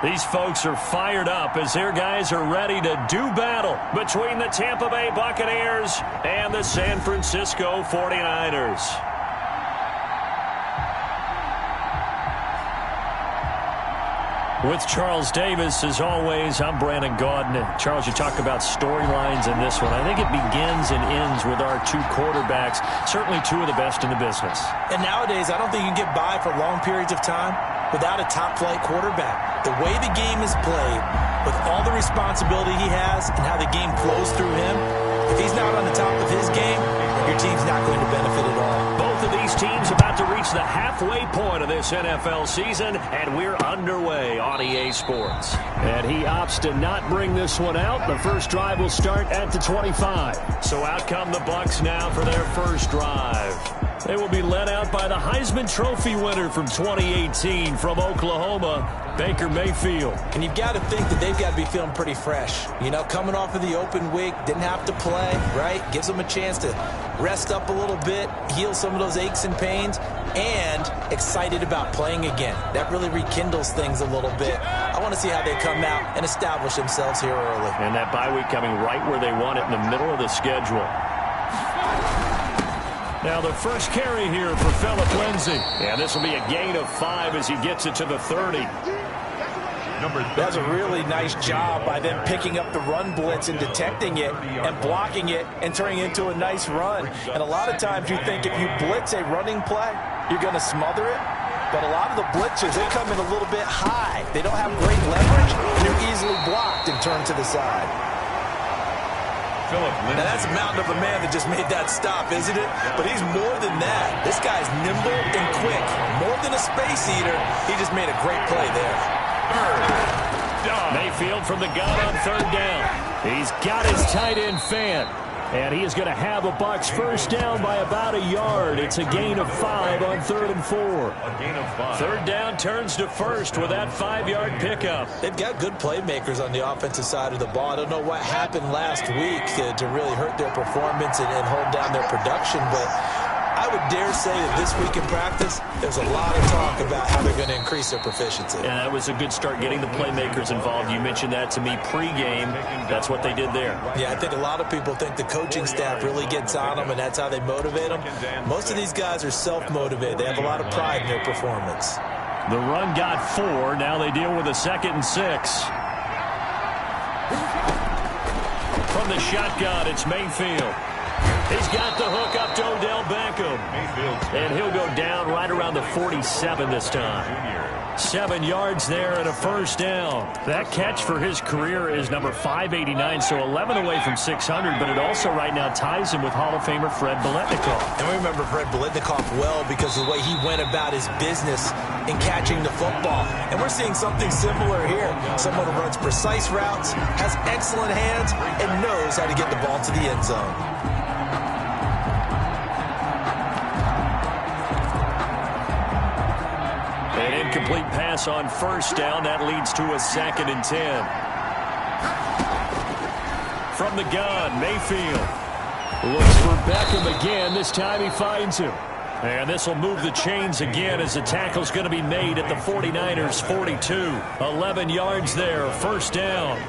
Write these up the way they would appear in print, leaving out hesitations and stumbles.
These folks are fired up as their guys are ready to do battle between the Tampa Bay Buccaneers and the San Francisco 49ers. With Charles Davis, as always, I'm Brandon Gaudin. And Charles, you talk about storylines in this one. I think it begins and ends with our two quarterbacks, certainly two of the best in the business. And nowadays, I don't think you can get by for long periods of time without a top-flight quarterback. The way the game is played, with all the responsibility he has and how the game flows through him, if he's not on the top of his game, your team's not going to benefit at all. Both of these teams about to reach the halfway point of this NFL season, and we're underway on EA Sports. And he opts to not bring this one out. The first drive will start at the 25. So out come the Bucs now for their first drive. They will be led out by the Heisman Trophy winner from 2018 from Oklahoma, Baker Mayfield. And you've got to think that they've got to be feeling pretty fresh. You know, coming off of the open week, didn't have to play, right? Gives them a chance to rest up a little bit, heal some of those aches and pains, and excited about playing again. That really rekindles things a little bit. I want to see how they come out and establish themselves here early. And that bye week coming right where they want it, in the middle of the schedule. Now the first carry here for Phillip Lindsay. And this will be a gain of 5 as he gets it to the 30. That's a really nice job by them picking up the run blitz and detecting it and blocking it and turning it into a nice run. And a lot of times you think if you blitz a running play, you're going to smother it. But a lot of the blitzes, they come in a little bit high. They don't have great leverage, and they're easily blocked and turned to the side. Now that's a mountain of a man that just made that stop, isn't it? But he's more than that. This guy's nimble and quick. More than a space eater. He just made a great play there. Mayfield from the gun on third down. He's got his tight end fan. And he is going to have a Bucs first down by about a yard. It's a gain of 5 on 3rd and 4. A gain of 5. Third down turns to first with that 5-yard pickup. They've got good playmakers on the offensive side of the ball. I don't know what happened last week to really hurt their performance and hold down their production, but I would dare say that this week in practice, there's a lot of talk about how they're going to increase their proficiency. And that was a good start getting the playmakers involved. You mentioned that to me pregame. That's what they did there. Yeah, I think a lot of people think the coaching staff really gets on them, and that's how they motivate them. Most of these guys are self-motivated. They have a lot of pride in their performance. The run got 4. Now they deal with a 2nd and 6. From the shotgun, it's Mayfield. He's got the hook up to Odell Beckham. And he'll go down right around the 47 this time. 7 yards there and a first down. That catch for his career is number 589, so 11 away from 600, but it also right now ties him with Hall of Famer Fred Biletnikoff. And we remember Fred Biletnikoff well because of the way he went about his business in catching the football. And we're seeing something similar here. Someone who runs precise routes, has excellent hands, and knows how to get the ball to the end zone. An incomplete pass on first down. That leads to a 2nd and 10. From the gun, Mayfield looks for Beckham again. This time he finds him. And this will move the chains again as the tackle's going to be made at the 49ers 42. 11 yards there, first down.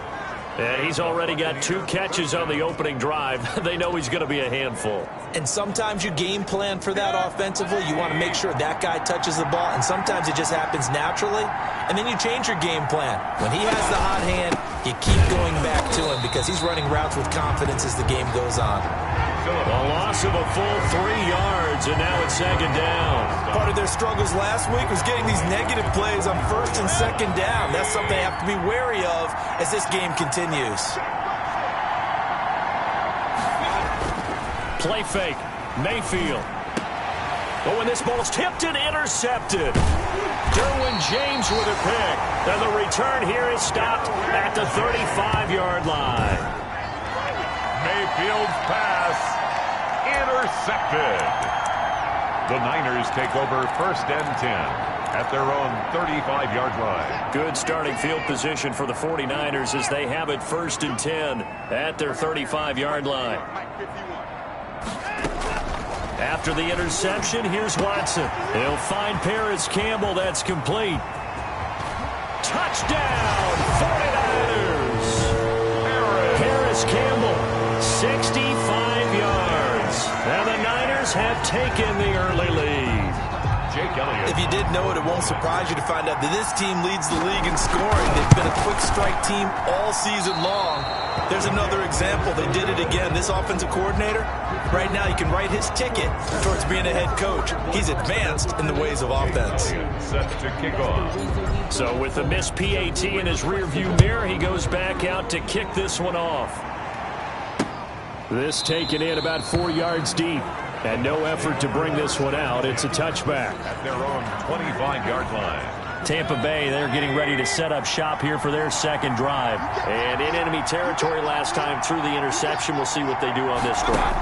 And he's already got 2 catches on the opening drive. They know he's going to be a handful. And sometimes you game plan for that offensively. You want to make sure that guy touches the ball, and sometimes it just happens naturally. And then you change your game plan. When he has the hot hand, you keep going back to him because he's running routes with confidence as the game goes on. A loss of a full 3 yards, and now it's 2nd down. Part of their struggles last week was getting these negative plays on 1st and 2nd down. That's something they have to be wary of as this game continues. Play fake. Mayfield. Oh, and this ball's tipped and intercepted. Derwin James with a pick. And the return here is stopped at the 35-yard line. Mayfield's pass intercepted. The Niners take over 1st and 10 at their own 35-yard line. Good starting field position for the 49ers as they have it 1st and 10 at their 35-yard line. After the interception, here's Watson. He'll find Paris Campbell. That's complete. Touchdown! Paris Campbell, 65 yards. And the Niners have taken the early lead. Jake Elliott. If you didn't know it, it won't surprise you to find out that this team leads the league in scoring. They've been a quick strike team all season long. There's another example. They did it again. This offensive coordinator, right now you can write his ticket towards being a head coach. He's advanced in the ways of offense. Set to kick off. So with the missed PAT in his rearview mirror, he goes back out to kick this one off. This taken in about 4 yards deep. And no effort to bring this one out. It's a touchback. At their own 25-yard line. Tampa Bay, they're getting ready to set up shop here for their second drive. And in enemy territory last time through the interception. We'll see what they do on this drive.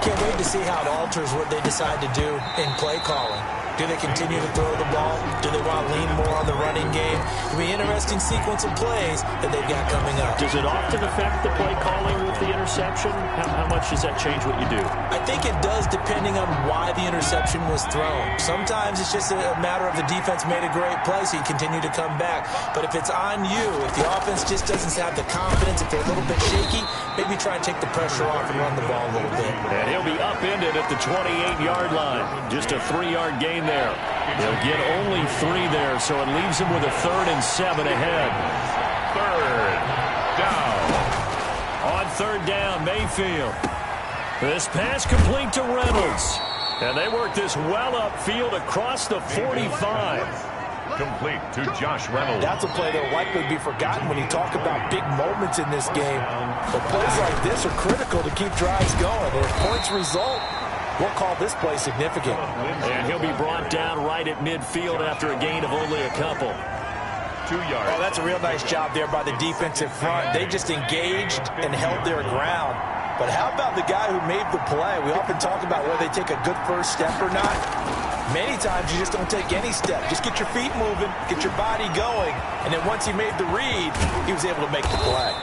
Can't wait to see how it alters what they decide to do in play calling. Do they continue to throw the ball? Do they want to lean more on the running game? It'll be an interesting sequence of plays that they've got coming up. Does it often affect the play calling with the interception? How much does that change what you do? I think it does depending on why the interception was thrown. Sometimes it's just a matter of the defense made a great play, so you continue to come back. But if it's on you, if the offense just doesn't have the confidence, if they're a little bit shaky, maybe try and take the pressure off and run the ball a little bit. And he'll be upended at the 28-yard line. Just a 3-yard gain there. They'll get only 3 there, so it leaves him with a 3rd and 7 ahead. 3rd down. On 3rd down, Mayfield. This pass complete to Reynolds. And they work this well upfield across the 45. Complete to Josh Reynolds. That's a play that will likely be forgotten when you talk about big moments in this game. But plays like this are critical to keep drives going. And if points result, we'll call this play significant. And he'll be brought down right at midfield after a gain of only a couple. 2 yards. Oh, that's a real nice job there by the defensive front. They just engaged and held their ground. But how about the guy who made the play? We often talk about whether they take a good first step or not. Many times you just don't take any step. Just get your feet moving, get your body going, and then once he made the read, he was able to make the play.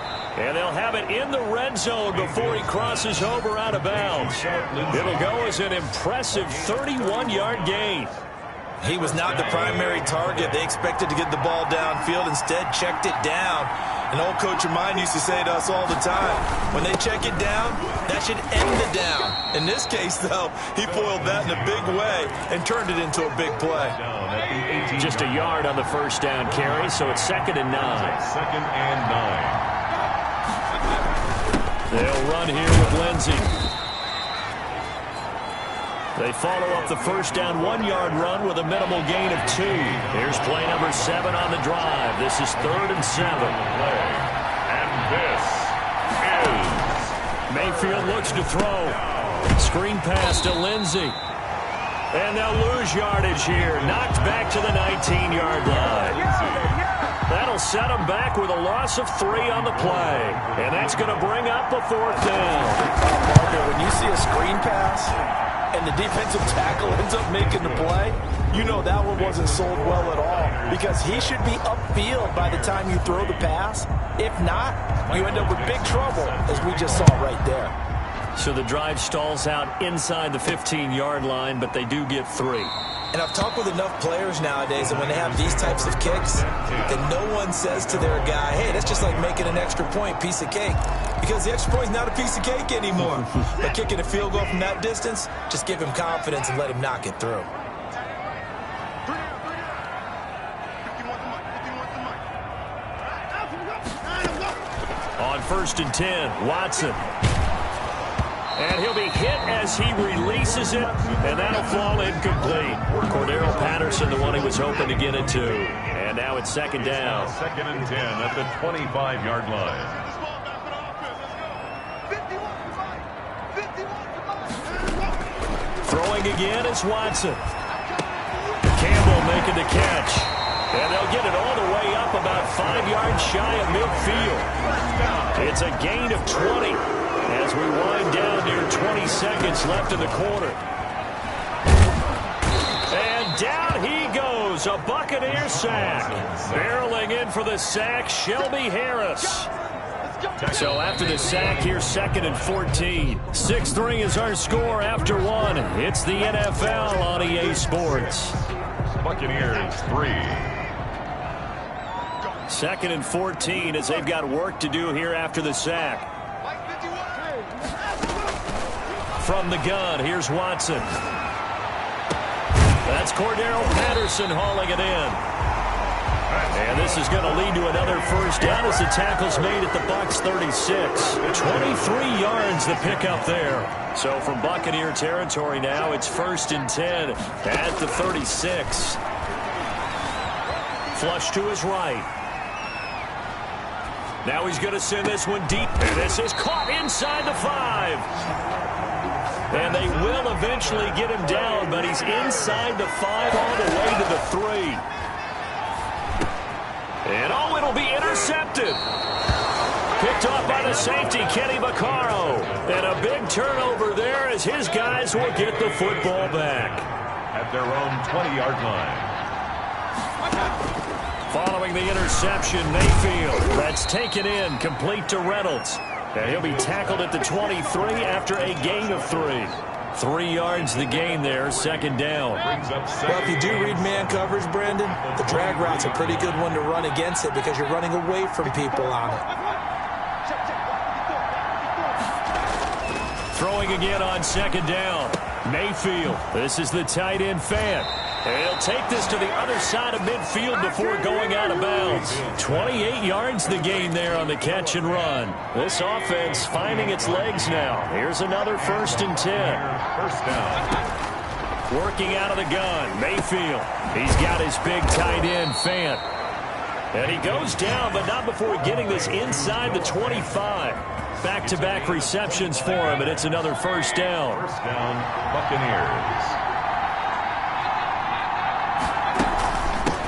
And they'll have it in the red zone before he crosses over out of bounds. It'll go as an impressive 31-yard gain. He was not the primary target. They expected to get the ball downfield. Instead, checked it down. An old coach of mine used to say to us all the time, when they check it down, that should end the down. In this case, though, he foiled that in a big way and turned it into a big play. Just a yard on the first down carry, so it's 2nd and 9. 2nd and 9. They'll run here with Lindsey. They follow up the first down 1-yard run with a minimal gain of 2. Here's play number 7 on the drive. This is 3rd and 7. And this is Mayfield looks to throw. Screen pass to Lindsey. And they'll lose yardage here. Knocked back to the 19-yard line. That'll set them back with a loss of 3 on the play. And that's going to bring up a 4th down. Parker, when you see a screen pass and the defensive tackle ends up making the play, you know that one wasn't sold well at all, because he should be upfield by the time you throw the pass. If not, you end up with big trouble, as we just saw right there. So the drive stalls out inside the 15-yard line, but they do get 3. And I've talked with enough players nowadays, and when they have these types of kicks, then no one says to their guy, hey, that's just like making an extra point, piece of cake. Because the extra point is not a piece of cake anymore. But kicking a field goal from that distance, just give him confidence and let him knock it through. On 1st and 10, Watson. And he'll be hit as he releases it, and that'll fall incomplete. Cordero Patterson, the one he was hoping to get it to. And now it's 2nd down. 2nd and 10 at the 25-yard line. Throwing again is Watson. Campbell making the catch. And they'll get it all the way up about 5 yards shy of midfield. It's a gain of 20 as we wind down near 20 seconds left in the quarter. And down he goes, a Buccaneer sack. Barreling in for the sack, Shelby Harris. So after the sack, here's 2nd and 14. 6-3 is our score after 1. It's the NFL on EA Sports. Buccaneers 3. 2nd and 14 as they've got work to do here after the sack. From the gun, here's Watson. That's Cordero Patterson hauling it in. And this is going to lead to another first down as the tackle's made at the Bucs 36. 23 yards the pickup there. So from Buccaneer territory now, it's 1st and 10 at the 36. Flush to his right. Now he's going to send this one deep. And this is caught inside the 5. And they will eventually get him down, but he's inside the 5 all the way to the 3. And it'll be intercepted. Picked off by the safety, Kenny Vaccaro. And a big turnover there as his guys will get the football back. At their own 20-yard line. Following the interception, Mayfield. That's taken in, complete to Reynolds. And he'll be tackled at the 23 after a gain of 3. 3 yards the gain there, 2nd down. Well, if you do read man coverage, Brandon, the drag route's a pretty good one to run against it because you're running away from people on it. Throwing again on 2nd down. Mayfield. This is the tight end Fant. And he'll take this to the other side of midfield before going out of bounds. 28 yards the gain there on the catch and run. This offense finding its legs now. Here's another 1st and 10. First down. Working out of the gun, Mayfield. He's got his big tight end, Fant. And he goes down, but not before getting this inside the 25. Back-to-back receptions for him, and it's another 1st down. First down, Buccaneers.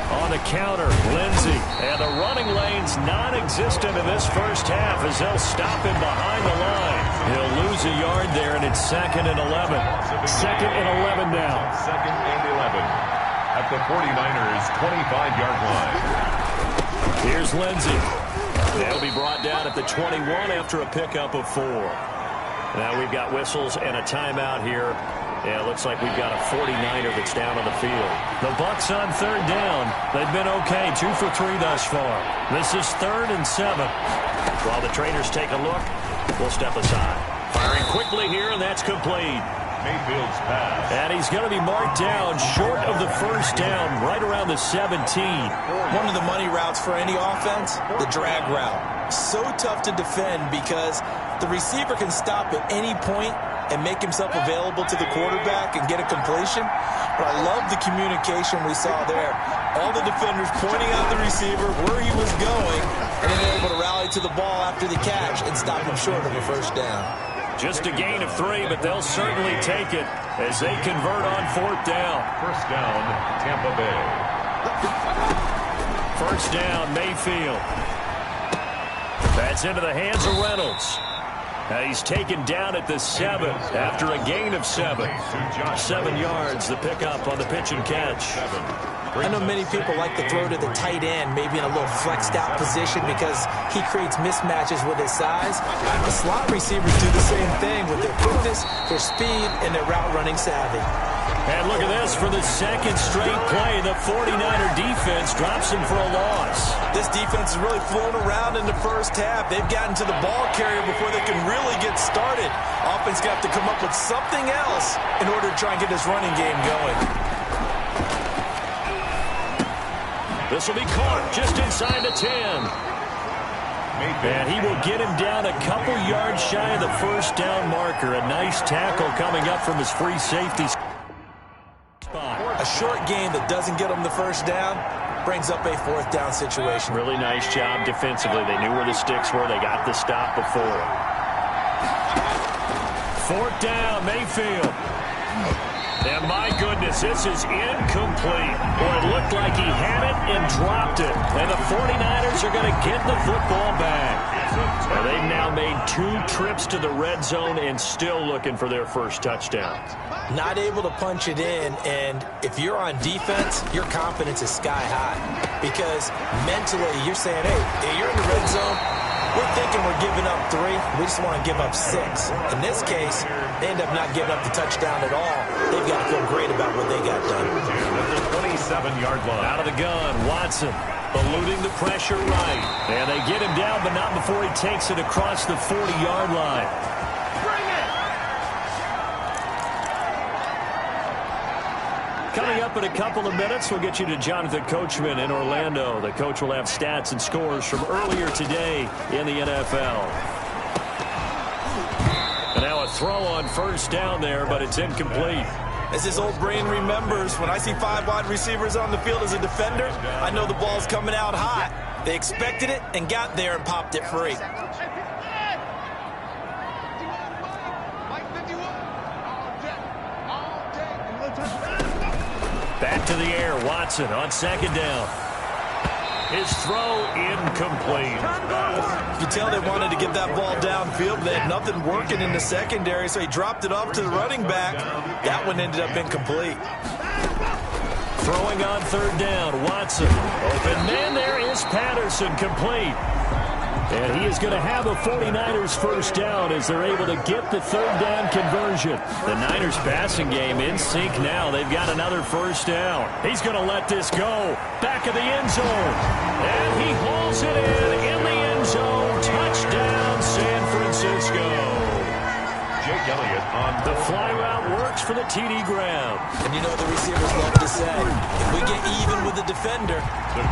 On the counter, Lindsey. And the running lane's non-existent in this first half as they'll stop him behind the line. He'll lose a yard there, and it's 2nd and 11. 2nd and 11 now. 2nd and 11 at the 49ers' 25-yard line. Here's Lindsey. They'll be brought down at the 21 after a pickup of 4. Now we've got whistles and a timeout here. Yeah, it looks like we've got a 49er that's down on the field. The Bucs on 3rd down. They've been okay, 2 for 3 thus far. This is 3rd and 7. While the trainers take a look, we'll step aside. Firing quickly here, and that's complete. Mayfield's pass. And he's going to be marked down short of the 1st down, right around the 17. One of the money routes for any offense, the drag route. So tough to defend because the receiver can stop at any point and make himself available to the quarterback and get a completion. But I love the communication we saw there. All the defenders pointing out the receiver, where he was going, and then able to rally to the ball after the catch and stop him short of a 1st down. Just a gain of 3, but they'll certainly take it as they convert on 4th down. First down, Tampa Bay. 1st down, Mayfield. That's into the hands of Reynolds. Now he's taken down at the 7 after a gain of 7. 7 yards, the pickup on the pitch and catch. I know many people like to throw to the tight end, maybe in a little flexed out position because he creates mismatches with his size. The slot receivers do the same thing with their quickness, their speed, and their route running savvy. And look at this, for the 2nd straight play, the 49er defense drops him for a loss. This defense is really flown around in the first half. They've gotten to the ball carrier before they can really get started. Offense got to come up with something else in order to try and get this running game going. This will be caught just inside the 10. And he will get him down a couple yards shy of the 1st down marker. A nice tackle coming up from his free safety spot. A short game that doesn't get him the 1st down brings up a 4th down situation. Really nice job defensively. They knew where the sticks were. They got the stop before. 4th down, Mayfield. And my goodness, this is incomplete. Boy, it looked like he had it and dropped it. And the 49ers are going to get the football back. And they've now made 2 trips to the red zone and still looking for their first touchdown. Not able to punch it in, and if you're on defense, your confidence is sky high. Because mentally, you're saying, hey, you're in the red zone. We're thinking we're giving up 3. We just want to give up 6. In this case, they end up not giving up the touchdown at all. They've got to feel great about what they got done. At the 27-yard line. Out of the gun, Watson eluding the pressure right. And they get him down, but not before he takes it across the 40-yard line. Coming up in a couple of minutes, we'll get you to Jonathan Coachman in Orlando. The coach will have stats and scores from earlier today in the NFL. And now a throw on first down there, but it's incomplete. As his old brain remembers, when I see 5 wide receivers on the field as a defender, I know the ball's coming out hot. They expected it and got there and popped it free. Back to the air, Watson on second down. His throw incomplete. You can tell they wanted to get that ball downfield. They had nothing working in the secondary, so he dropped it off to the running back. That one ended up incomplete. Throwing on third down, Watson. Open man there is Patterson, complete. And he is going to have a 49ers first down as they're able to get the third down conversion. The Niners passing game in sync now. They've got another first down. He's going to let this go. Back of the end zone. And he hauls it in the end zone. Touchdown, San Francisco. Jake Elliott on the fly route works for the TD Graham. And you know the receivers love to say, if we get even with the defender,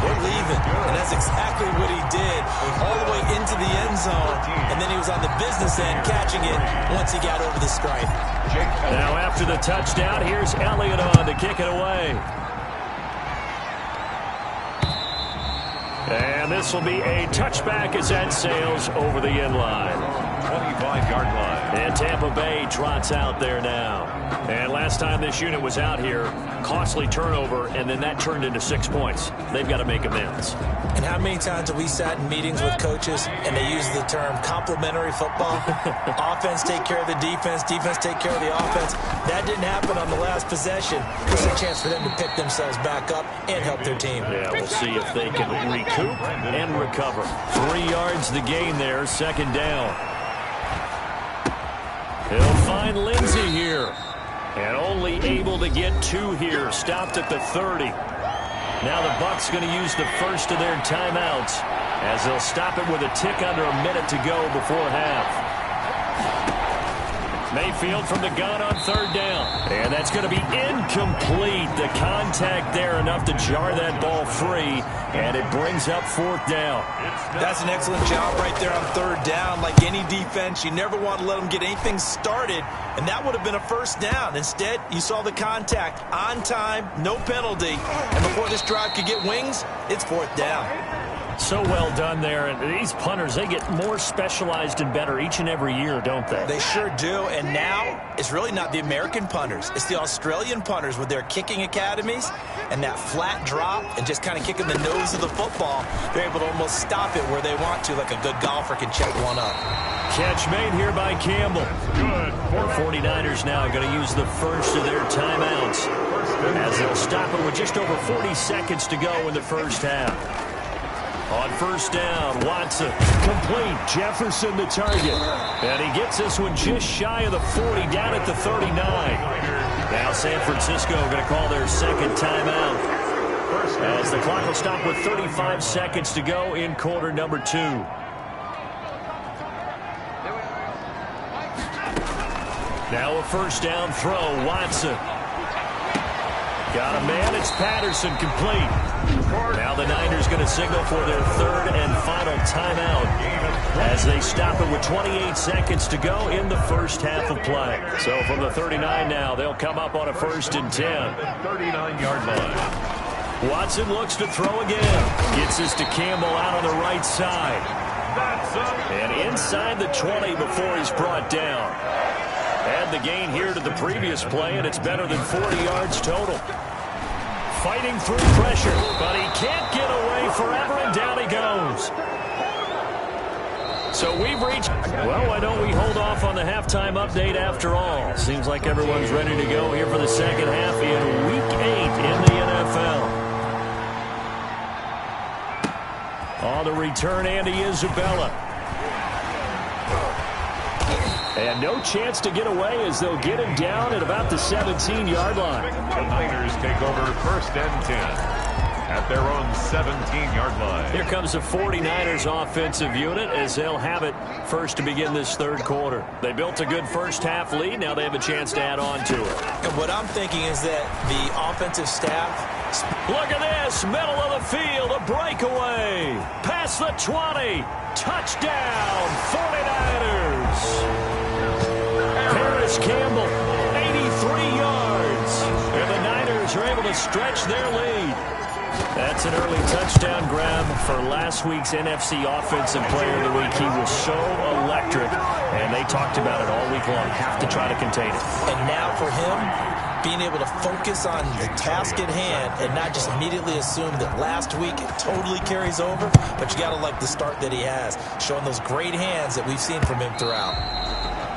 we're leaving. And that's exactly what he did. All the way into the end zone. And then he was on the business end catching it once he got over the stripe. Now after the touchdown, here's Elliott on to kick it away. And this will be a touchback as that sails over the end line. 25-yard line. And Tampa Bay trots out there now. And last time this unit was out here, costly turnover, and then that turned into 6 points. They've got to make amends. And how many times have we sat in meetings with coaches and they use the term complementary football? Offense take care of the defense, defense take care of the offense. That didn't happen on the last possession. It's a chance for them to pick themselves back up and help their team. Yeah, we'll see if they can recoup and recover. 3 yards the gain there, second down. He'll find Lindsey here. And only able to get 2 here. Stopped at the 30. Now the Bucs going to use the first of their timeouts as they'll stop it with a tick under a minute to go before half. Mayfield from the gun on third down. And that's going to be incomplete. The contact there enough to jar that ball free. And it brings up fourth down. That's an excellent job right there on third down. Like any defense, you never want to let them get anything started. And that would have been a first down. Instead, you saw the contact on time, no penalty. And before this drive could get wings, it's fourth down. So well done there. And these punters, they get more specialized and better each and every year, don't they? They sure do. And now it's really not the American punters. It's the Australian punters with their kicking academies and that flat drop and just kind of kicking the nose of the football. They're able to almost stop it where they want to, like a good golfer can check one up. Catch made here by Campbell. Good. The 49ers now going to use the first of their timeouts as they'll stop it with just over 40 seconds to go in the first half. On first down, Watson, complete. Jefferson the target. And he gets this one just shy of the 40, down at the 39. Now San Francisco going to call their second timeout as the clock will stop with 35 seconds to go in quarter number 2. Now a first down throw, Watson. Got a man, it's Patterson, complete. Now the Niners going to signal for their third and final timeout as they stop it with 28 seconds to go in the first half of play. So from the 39 now, they'll come up on a first and 10. 39-yard line. Watson looks to throw again. Gets this to Campbell out on the right side. And inside the 20 before he's brought down. Add the gain here to the previous play, and it's better than 40 yards total. Fighting through pressure, but he can't get away forever, and down he goes. So we've reached, well, why don't we hold off on the halftime update after all? Seems like everyone's ready to go here for the second half in Week 8 in the NFL. On the return, Andy Isabella. And no chance to get away as they'll get him down at about the 17-yard line. The Niners take over first and 10. at their own 17-yard line. Here comes the 49ers offensive unit as they'll have it first to begin this third quarter. They built a good first-half lead. Now they have a chance to add on to it. And what I'm thinking is that the offensive staff... Look at this, middle of the field, a breakaway. Past the 20. Touchdown, 49ers. Paris Campbell, 83 yards. And the Niners are able to stretch their lead. That's an early touchdown grab for last week's NFC Offensive Player of the Week. He was so electric, and they talked about it all week long. Have to try to contain it. And now for him, being able to focus on the task at hand and not just immediately assume that last week it totally carries over, but you got to like the start that he has, showing those great hands that we've seen from him throughout.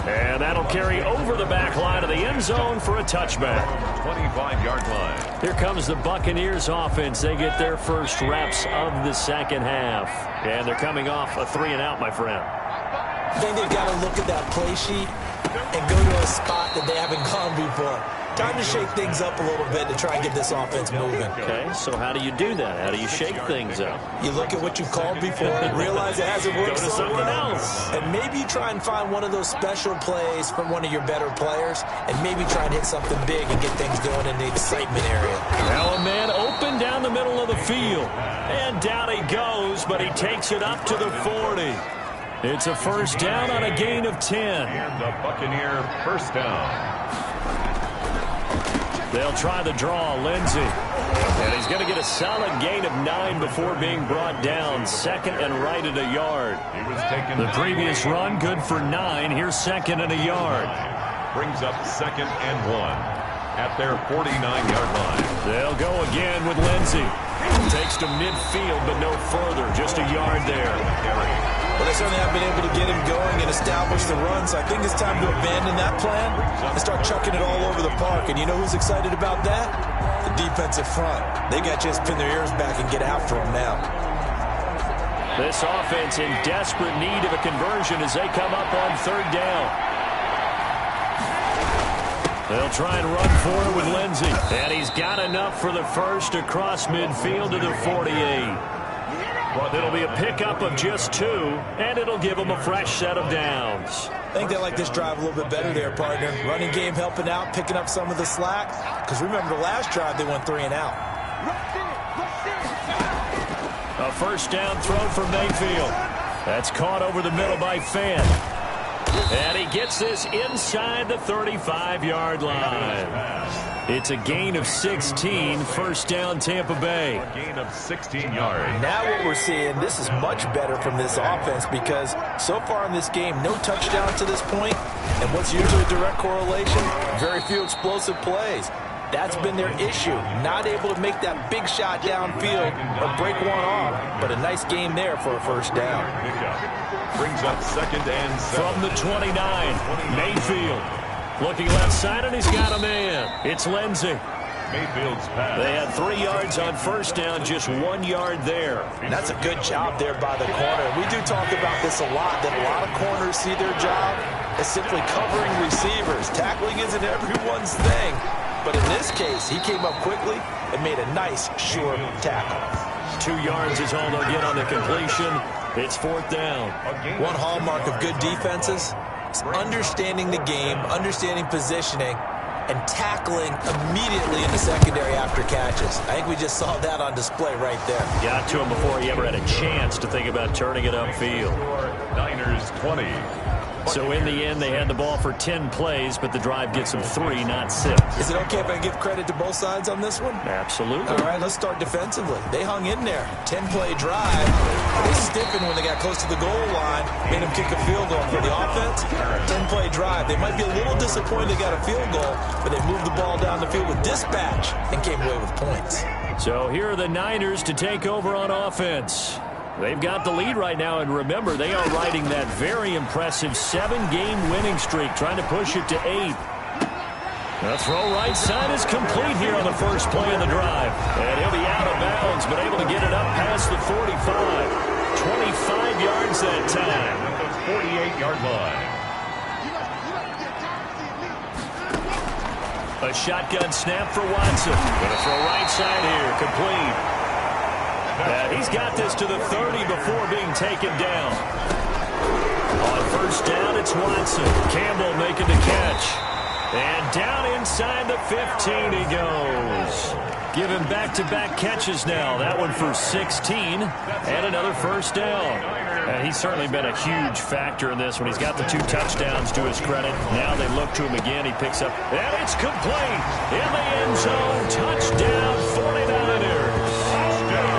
And that'll carry over the back line of the end zone for a touchback. 25-yard line. Here comes the Buccaneers offense. They get their first reps of the second half. And they're coming off a 3-and-out, my friend. I think they've got to look at that play sheet and go to a spot that they haven't gone before. Time to shake things up a little bit to try and get this offense moving. Okay, so how do you do that? How do you shake things up? You look at what you've called before, realize it hasn't worked Go to so something well, else. and maybe you try and find one of those special plays from one of your better players, and maybe try and hit something big and get things going in the excitement area. Now a man open down the middle of the field. And down he goes, but he takes it up to the 40. It's a first down on a gain of 10. And the Buccaneer first down. They'll try the draw, Lindsey. And he's going to get a solid gain of 9 before being brought down. Second and right at a yard. He was taken. The previous run, good for 9. Here's second and a yard. Brings up second and 1 at their 49-yard line. They'll go again with Lindsey. Takes to midfield, but no further. Just a yard there. Well, they certainly have been able to get him going and establish the run, so I think it's time to abandon that plan and start chucking it all over the park. And you know who's excited about that? The defensive front. They got to just pin their ears back and get after him now. This offense in desperate need of a conversion as they come up on third down. They'll try and run for it with Lindsey. And he's got enough for the first across midfield to the 48. Well, it'll be a pickup of just 2, and it'll give them a fresh set of downs. I think they like this drive a little bit better there, partner. Running game helping out, picking up some of the slack. Because remember, the last drive, they went 3-and-out. A first down throw for Mayfield. That's caught over the middle by Fant. And he gets this inside the 35-yard line. It's a gain of 16, first down Tampa Bay. A gain of 16 yards. Now what we're seeing, this is much better from this offense because so far in this game, no touchdown to this point. And what's usually a direct correlation? Very few explosive plays. That's been their issue. Not able to make that big shot downfield or break one off. But a nice game there for a first down. Brings up second and 7. From the 29, Mayfield. Looking left side, and he's got a man. It's Lindsey. Mayfield's pass. They had 3 yards on first down, just 1 yard there. And that's a good job there by the corner. We do talk about this a lot, that a lot of corners see their job as simply covering receivers. Tackling isn't everyone's thing. But in this case, he came up quickly and made a nice, sure tackle. 2 yards is all they'll get on the completion. It's fourth down. One hallmark of good defenses is understanding the game, understanding positioning, and tackling immediately in the secondary after catches. I think we just saw that on display right there. Got to him before he ever had a chance to think about turning it upfield. Niners 20. So in the end, they had the ball for 10 plays, but the drive gets them 3, not 6. Is it okay if I give credit to both sides on this one? Absolutely. All right, let's start defensively. They hung in there. 10-play drive. They stiffened when they got close to the goal line, made them kick a field goal. For the offense, 10-play drive. They might be a little disappointed they got a field goal, but they moved the ball down the field with dispatch and came away with points. So here are the Niners to take over on offense. They've got the lead right now, and remember, they are riding that very impressive 7-game winning streak, trying to push it to 8. The throw right side is complete here on the first play of the drive. And he'll be out of bounds, but able to get it up past the 45. 25 yards that time. At the 48-yard line. A shotgun snap for Watson. Going to throw right side here, complete. And he's got this to the 30 before being taken down. On first down, it's Watson. Campbell making the catch. And down inside the 15 he goes. Give him back-to-back catches now. That one for 16 and another first down. And he's certainly been a huge factor in this one. He's got the 2 touchdowns to his credit. Now they look to him again. He picks up, and it's complete in the end zone. Touchdown, 49ers.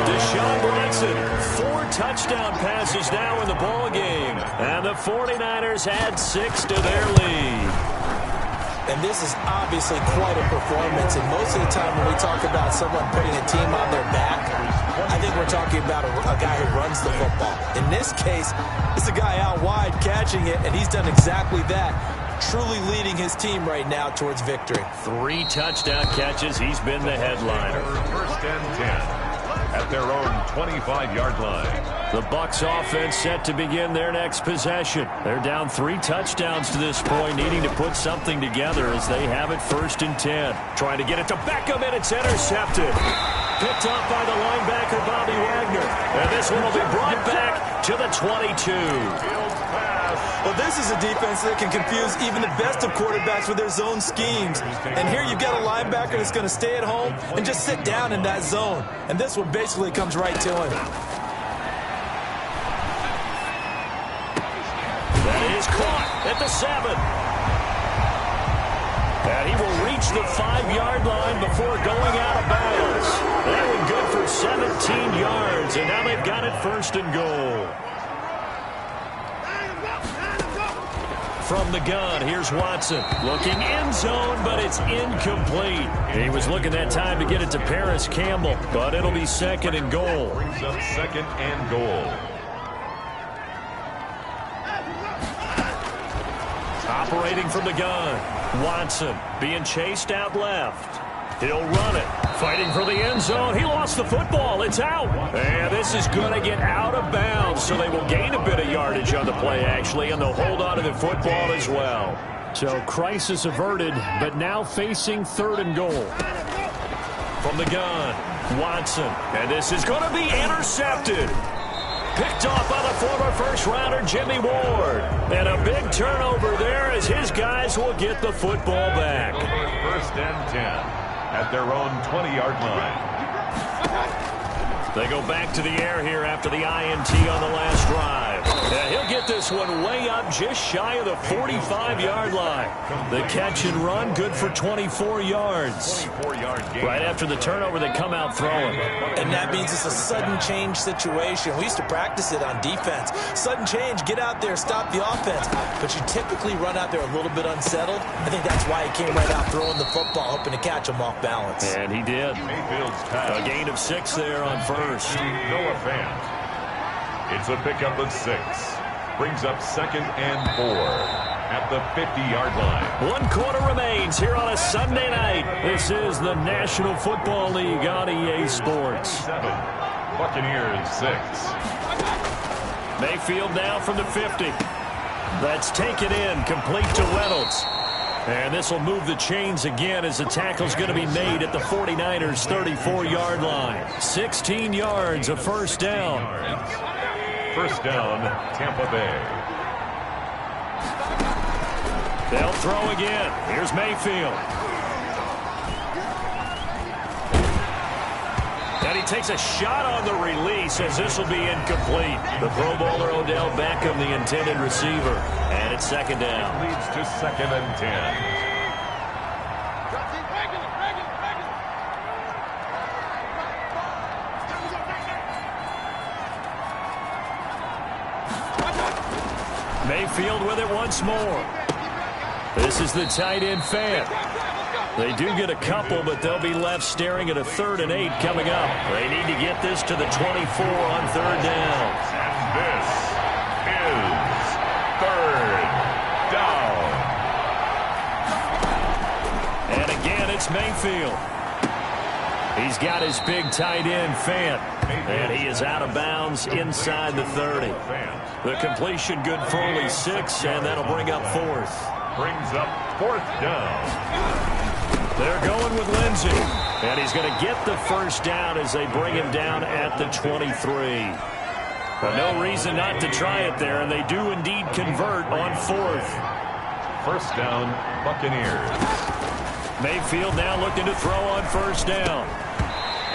Deshaun Watson, 4 touchdown passes now in the ball game. And the 49ers add 6 to their lead. And this is obviously quite a performance. And most of the time when we talk about someone putting a team on their back, I think we're talking about a guy who runs the football. In this case, it's a guy out wide catching it, and he's done exactly that. Truly leading his team right now towards victory. 3 touchdown catches. He's been the headliner. First and 10 at their own 25-yard line. The Bucs offense set to begin their next possession. They're down 3 touchdowns to this point, needing to put something together as they have it first and 10. Trying to get it to Beckham, and it's intercepted. Picked up by the linebacker, Bobby Wagner. And this one will be brought back to the 22. Well, this is a defense that can confuse even the best of quarterbacks with their zone schemes. And here you've got a linebacker that's going to stay at home and just sit down in that zone. And this one basically comes right to him. That is caught at the 7. And he will reach the 5-yard line before going out of bounds. That one good for 17 yards, and now they've got it first and goal. From the gun, here's Watson. Looking end zone, but it's incomplete. He was looking that time to get it to Paris Campbell, but it'll be second and goal. Brings up second and goal. Operating from the gun. Watson being chased out left. He'll run it. Fighting for the end zone. He lost the football. It's out. And this is going to get out of bounds, so they will gain a bit of yardage on the play, actually, and they'll hold on to the football as well. So crisis averted, but now facing third and goal. From the gun, Watson. And this is going to be intercepted. Picked off by the former first-rounder Jimmy Ward. And a big turnover there as his guys will get the football back. First and 10 at their own 20-yard line. They go back to the air here after the INT on the last drive. He'll get this one way up just shy of the 45-yard line. The catch and run good for 24 yards. 24-yard gain. Right after the turnover, they come out throwing. And that means it's a sudden change situation. We used to practice it on defense. Sudden change, get out there, stop the offense. But you typically run out there a little bit unsettled. I think that's why he came right out throwing the football, hoping to catch him off balance. And he did. Mayfield's pass. A gain of 6 there on first. Noah Fant. It's a pickup of 6. Brings up second and 4 at the 50-yard line. 1 quarter remains here on a Sunday night. This is the National Football League on EA Sports. 7. Buccaneers 6. Mayfield now from the 50. That's taken in, complete to Reynolds. And this will move the chains again as the tackle's going to be made at the 49ers' 34-yard line. 16 yards, a first down. First down, Tampa Bay. They'll throw again. Here's Mayfield. And he takes a shot on the release as this will be incomplete. The Pro Bowler Odell Beckham, the intended receiver. And it's second down. Leads to second and 10. Mayfield with it once more. This is the tight end Fant. They do get a couple, but they'll be left staring at a 3rd and 8 coming up. They need to get this to the 24 on 3rd down. And this is 3rd down. And again, it's Mayfield. He's got his big tight end, Fant. And he is out of bounds inside the 30. The completion good for only 6, and that'll bring up 4th. Brings up 4th down. They're going with Lindsey. And he's going to get the first down as they bring him down at the 23. But no reason not to try it there, and they do indeed convert on 4th. First down, Buccaneers. Mayfield now looking to throw on first down.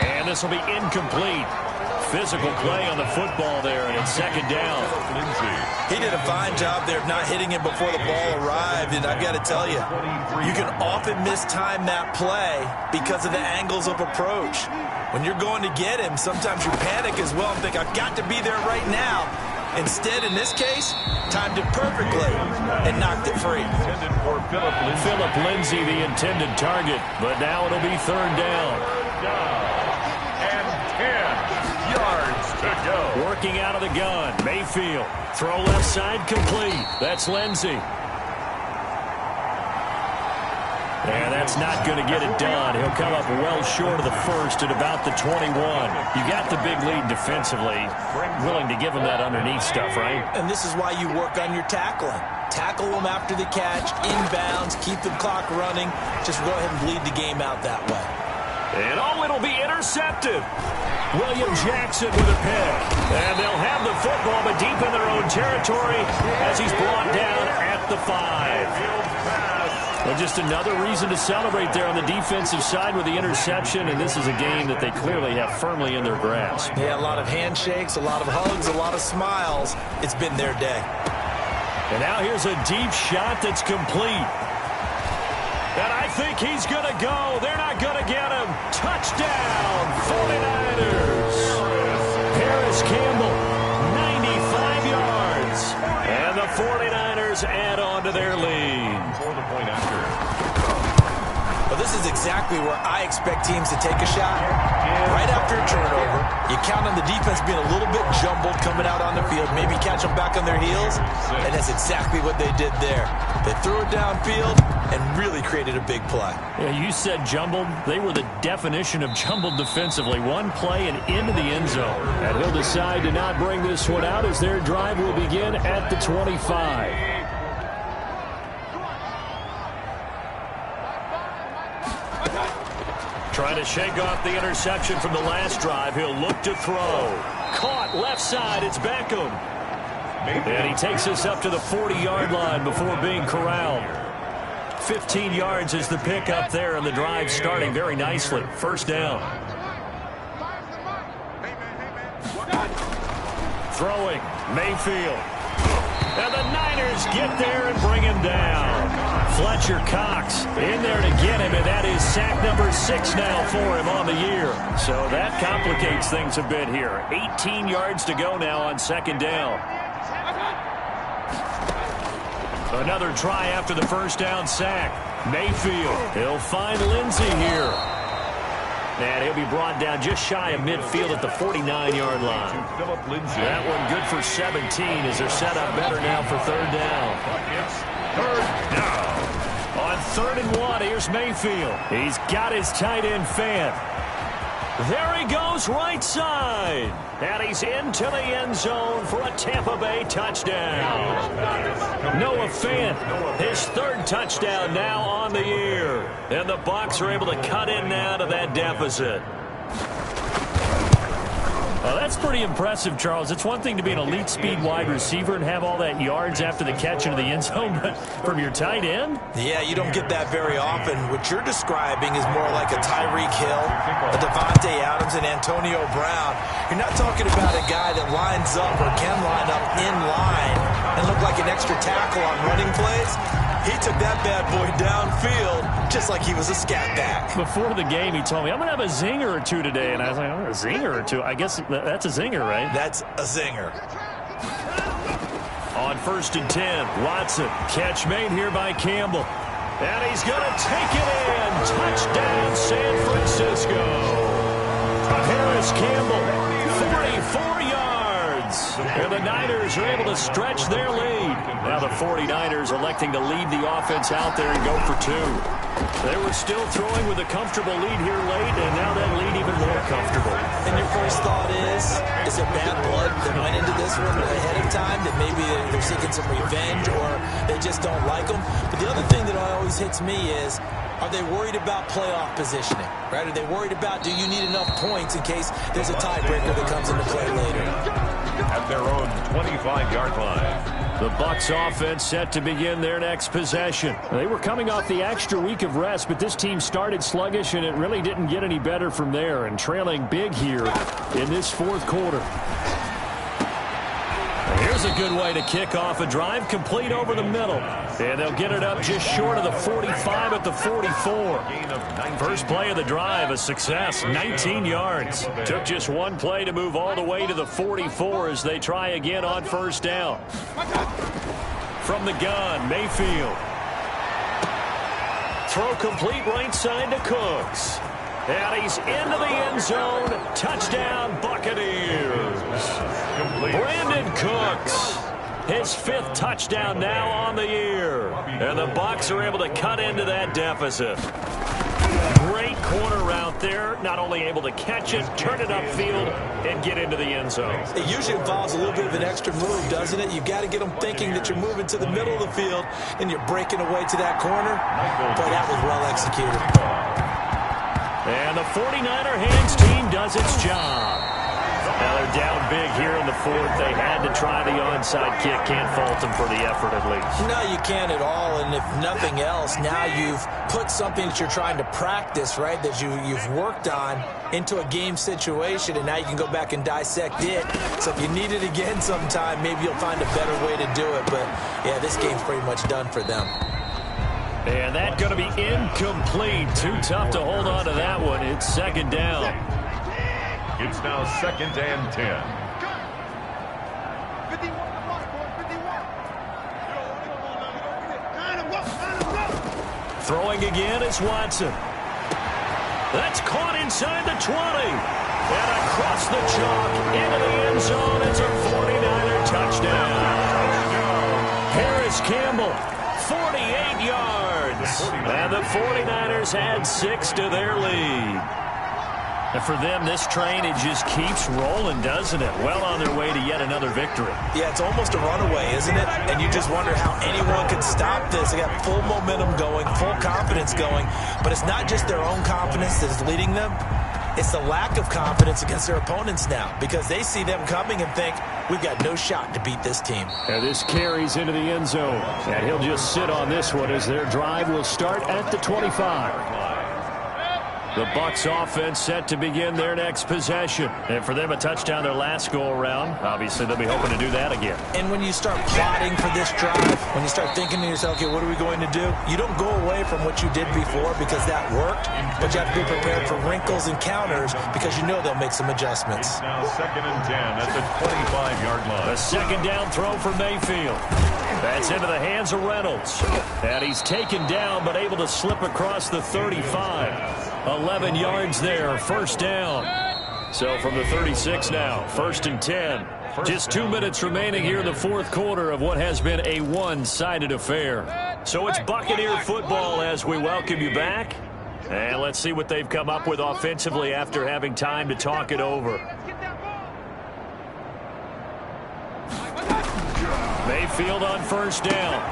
And this will be incomplete. Physical play on the football there, and it's second down. He did a fine job there of not hitting him before the ball arrived, and I've got to tell you, you can often mistime that play because of the angles of approach. When you're going to get him, sometimes you panic as well and think, I've got to be there right now. Instead, in this case, timed it perfectly and knocked it free. Phillip Lindsay, the intended target, but now it'll be third down. And 10 yards to go. Working out of the gun, Mayfield. Throw left side complete. That's Lindsay. And that's not going to get it done. He'll come up well short of the first at about the 21. You got the big lead defensively. Willing to give him that underneath stuff, right? And this is why you work on your tackling. Tackle them after the catch, inbounds, keep the clock running. Just go ahead and bleed the game out that way. And it'll be intercepted. William Jackson with a pick. And they'll have the football, but deep in their own territory as he's brought down at the 5. Well, just another reason to celebrate there on the defensive side with the interception, and this is a game that they clearly have firmly in their grasp. Yeah, a lot of handshakes, a lot of hugs, a lot of smiles. It's been their day. And now here's a deep shot that's complete. And I think he's going to go. They're not going to get him. Touchdown, 49ers. Harris Campbell, 95 yards. And the 49ers add on to their lead. For the point after. Well, this is exactly where I expect teams to take a shot. Right after a turnover, you count on the defense being a little bit jumbled coming out on the field, maybe catch them back on their heels, and that's exactly what they did there. They threw it downfield and really created a big play. Yeah, you said jumbled. They were the definition of jumbled defensively. One play and into the end zone. And he'll decide to not bring this one out as their drive will begin at the 25. Trying to shake off the interception from the last drive. He'll look to throw. Caught left side. It's Beckham. And he takes us up to the 40-yard line before being corralled. 15 yards is the pickup there, and the drive starting very nicely. First down. Throwing. Mayfield. And the Niners get there and bring him down. Fletcher Cox in there to get him, and that is sack number 6 now for him on the year. So that complicates things a bit here. 18 yards to go now on second down. Another try after the first down sack. Mayfield. He'll find Lindsay here. And he'll be brought down just shy of midfield at the 49-yard line. That one good for 17 as they're set up better now for third down. Third down. On 3rd and 1, here's Mayfield. He's got his tight end Fant. There he goes right side. And he's into the end zone for a Tampa Bay touchdown. Noah Fant, his 3rd touchdown now on the year. And the Bucs are able to cut in now to that deficit. Well, that's pretty impressive, Charles. It's one thing to be an elite speed wide receiver and have all that yards after the catch into the end zone, but from your tight end? Yeah, you don't get that very often. What you're describing is more like a Tyreek Hill, a Devontae Adams, and Antonio Brown. You're not talking about a guy that lines up or can line up in line and look like an extra tackle on running plays. He took that bad boy downfield just like he was a scat back. Before the game, he told me, I'm going to have a zinger or two today. And I was like, oh, a zinger or two? I guess that's a zinger, right? That's a zinger. On 1st and 10, Watson. Catch made here by Campbell. And he's going to take it in. Touchdown, San Francisco. Harris Campbell, 44 yards. And the Niners are able to stretch their lead. Now the 49ers electing to leave the offense out there and go for 2. They were still throwing with a comfortable lead here late, and now that lead even more comfortable. And your first thought is it bad blood that went into this one ahead of time, that maybe they're seeking some revenge or they just don't like them? But the other thing that always hits me is Are they worried about playoff positioning? Right? Are they worried about, do you need enough points in case there's a tiebreaker that comes into play later? At their own 25-yard line. The Bucs offense set to begin their next possession. They were coming off the extra week of rest, but this team started sluggish, and it really didn't get any better from there, and trailing big here in this fourth quarter. Here's a good way to kick off a drive, complete over the middle. And they'll get it up just short of the 45 at the 44. First play of the drive, a success, 19 yards. Took just one play to move all the way to the 44 as they try again on first down. From the gun, Mayfield. Throw complete right side to Cooks. And he's into the end zone. Touchdown, Buccaneers. Brandon Cooks, his 5th touchdown now on the year. And the Bucs are able to cut into that deficit. Great corner route there. Not only able to catch it, turn it upfield, and get into the end zone. It usually involves a little bit of an extra move, doesn't it? You've got to get them thinking that you're moving to the middle of the field and you're breaking away to that corner. Boy, that was well executed. And the 49er hands team does its job. Now they're down big here in the fourth. They had to try the onside kick. Can't fault them for the effort at least. No, you can't at all. And if nothing else, now you've put something that you're trying to practice, right, that you've worked on into a game situation, and now you can go back and dissect it. So if you need it again sometime, maybe you'll find a better way to do it. But, yeah, this game's pretty much done for them. And that's going to be incomplete. Too tough to hold on to that one. It's second down. It's now 2nd and 10. Throwing again is Watson. That's caught inside the 20. And across the chalk into the end zone. It's a 49er touchdown. Harris Campbell, 48 yards. And the 49ers add 6 to their lead. And for them, this train, it just keeps rolling, doesn't it? Well on their way to yet another victory. Yeah, it's almost a runaway, isn't it? And you just wonder how anyone could stop this. They got full momentum going, full confidence going. But it's not just their own confidence that's leading them. It's the lack of confidence against their opponents now, because they see them coming and think, we've got no shot to beat this team. And this carries into the end zone. And he'll just sit on this one as their drive will start at the 25. The Bucs offense set to begin their next possession. And for them, a touchdown their last go-around. Obviously, they'll be hoping to do that again. And when you start plotting for this drive, when you start thinking to yourself, okay, what are we going to do? You don't go away from what you did before because that worked, but you have to be prepared for wrinkles and counters because you know they'll make some adjustments. Now 2nd and 10 at the 25-yard line. A second down throw for Mayfield. That's into the hands of Reynolds. And he's taken down but able to slip across the 35. 11 yards there, first down. So from the 36 now, 1st and 10. Just 2 minutes remaining here in the fourth quarter of what has been a one-sided affair. So it's Buccaneer football as we welcome you back. And let's see what they've come up with offensively after having time to talk it over. Mayfield on first down.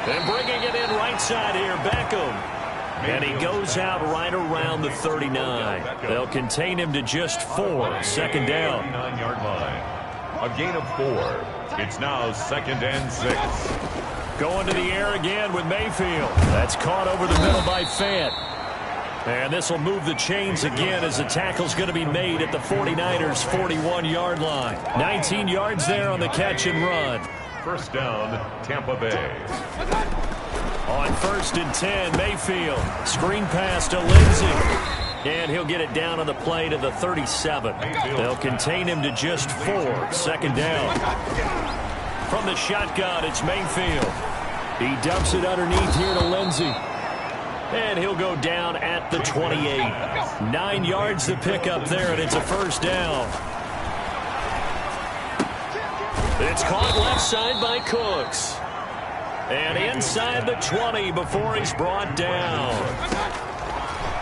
And bringing it in right side here, Beckham. And he goes out right around the 39. They'll contain him to just 4. 2nd down. 9-yard line. A gain of 4. It's now 2nd and 6. Going to the air again with Mayfield. That's caught over the middle by Fant. And this will move the chains again as the tackle's going to be made at the 49ers' 41-yard line. 19 yards there on the catch and run. First down, Tampa Bay. On 1st and 10, Mayfield. Screen pass to Lindsey. And he'll get it down on the play to the 37. They'll contain him to just 4. 2nd down. From the shotgun, it's Mayfield. He dumps it underneath here to Lindsey. And he'll go down at the 28. 9 yards to pick up there, and it's a first down. It's caught left side by Cooks. And inside the 20 before he's brought down.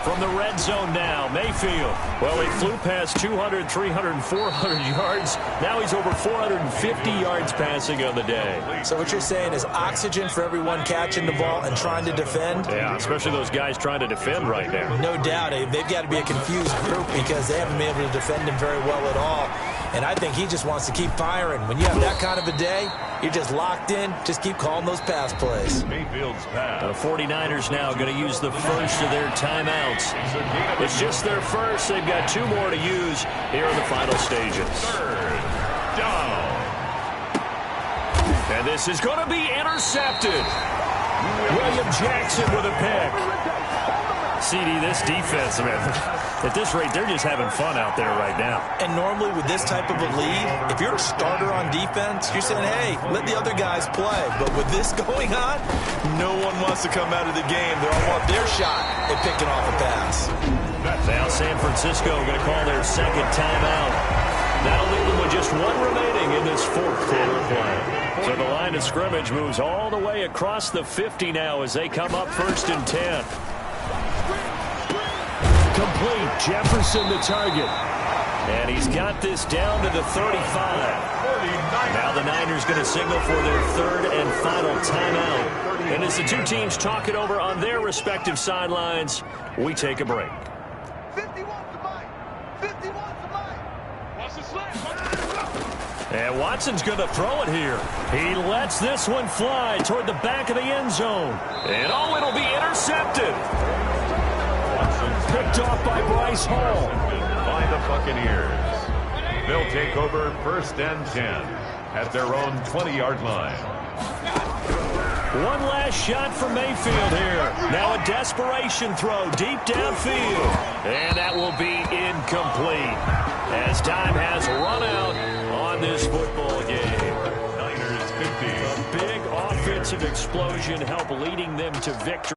From the red zone now, Mayfield. Well, he flew past 200, 300, 400 yards. Now he's over 450 yards passing on the day. So what you're saying is oxygen for everyone catching the ball and trying to defend? Yeah, especially those guys trying to defend right now. No doubt. They've got to be a confused group because they haven't been able to defend him very well at all. And I think he just wants to keep firing. When you have that kind of a day, you're just locked in. Just keep calling those pass plays. Mayfield's pass. The 49ers now going to use the first of their timeouts. It's just their first. They've got 2 more to use here in the final stages. Third down. And this is going to be intercepted. William Jackson with a pick. CD, this defense, man, at this rate, they're just having fun out there right now. And normally with this type of a lead, if you're a starter on defense, you're saying, hey, let the other guys play. But with this going on, no one wants to come out of the game. They all want their shot at picking off a pass. Now San Francisco going to call their second timeout. That'll leave them with just 1 remaining in this 4th quarter play. So the line of scrimmage moves all the way across the 50 now as they come up 1st and 10. Complete. Jefferson the target. And he's got this down to the 35. Now the Niners going to signal for their 3rd and final timeout. And as the 2 teams talk it over on their respective sidelines, we take a break. 51 to Mike. 51 to Mike. Watch the slant. And Watson's going to throw it here. He lets this one fly toward the back of the end zone. And oh, it'll be intercepted. Picked off by Bryce Hall. By the Buccaneers. They'll take over 1st and 10 at their own 20-yard line. One last shot for Mayfield here. Now a desperation throw deep downfield. And that will be incomplete as time has run out on this football game. Niners 50. A big offensive explosion helped leading them to victory.